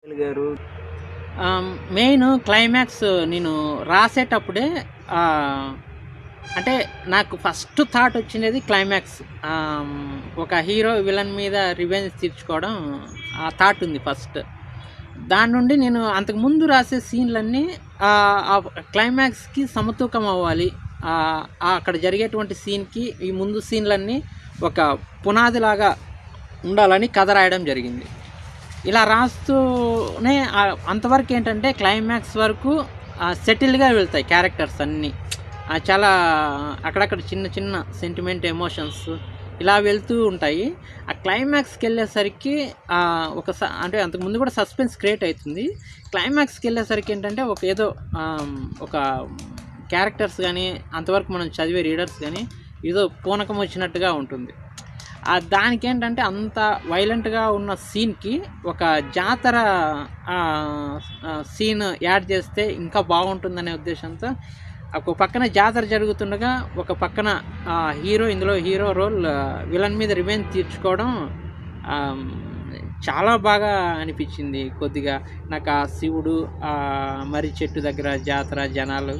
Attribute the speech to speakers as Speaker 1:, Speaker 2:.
Speaker 1: గారు.
Speaker 2: Main climax నేను రాసేటప్పుడే ఆహ్, అంటే నాకు ఫస్ట్ థాట్ వచ్చినది క్లైమాక్స్. ఒక హీరో విలన్ మీద రివెంజ్ తీర్చుకోవడం ఆ థాట్ ఉంది ఫస్ట్. దాని నుండి నేను అంతకుముందు రాసే సీన్‌లన్నీ ఆ క్లైమాక్స్‌కి సమతూకం అవ్వాలి. అక్కడ జరిగేటువంటి సీన్‌కి ఈ ముందు సీన్‌లన్నీ ఒక పునాదిలాగా ఉండాలని కథ రాయడం జరిగింది. ఇలా రాస్తూనే అంతవరకు ఏంటంటే క్లైమాక్స్ వరకు సెటిల్డ్‌గా వెళ్తాయి క్యారెక్టర్స్ అన్నీ. చాలా అక్కడక్కడ చిన్న చిన్న సెంటిమెంట్, ఎమోషన్స్ ఇలా వెళ్తూ ఉంటాయి. ఆ క్లైమాక్స్‌కెళ్ళేసరికి అంటే అంతకుముందు కూడా సస్పెన్స్ క్రియేట్ అవుతుంది. క్లైమాక్స్‌కెళ్ళేసరికి ఏంటంటే ఒక క్యారెక్టర్స్ కానీ అంతవరకు మనం చదివే రీడర్స్ కానీ ఏదో పూనకం వచ్చినట్టుగా ఉంటుంది. దానికేంటంటే అంత వైలెంట్‌గా ఉన్న సీన్‌కి ఒక జాతర సీన్ యాడ్ చేస్తే ఇంకా బాగుంటుందనే ఉద్దేశంతో ఒక పక్కన జాతర జరుగుతుండగా ఒక పక్కన ఇందులో హీరో రోల్ విలన్ మీద రివెంజ్ తీర్చుకోవడం చాలా బాగా అనిపించింది. కొద్దిగా నాకు ఆ శివుడు, మర్రి చెట్టు దగ్గర జాతర, జనాలు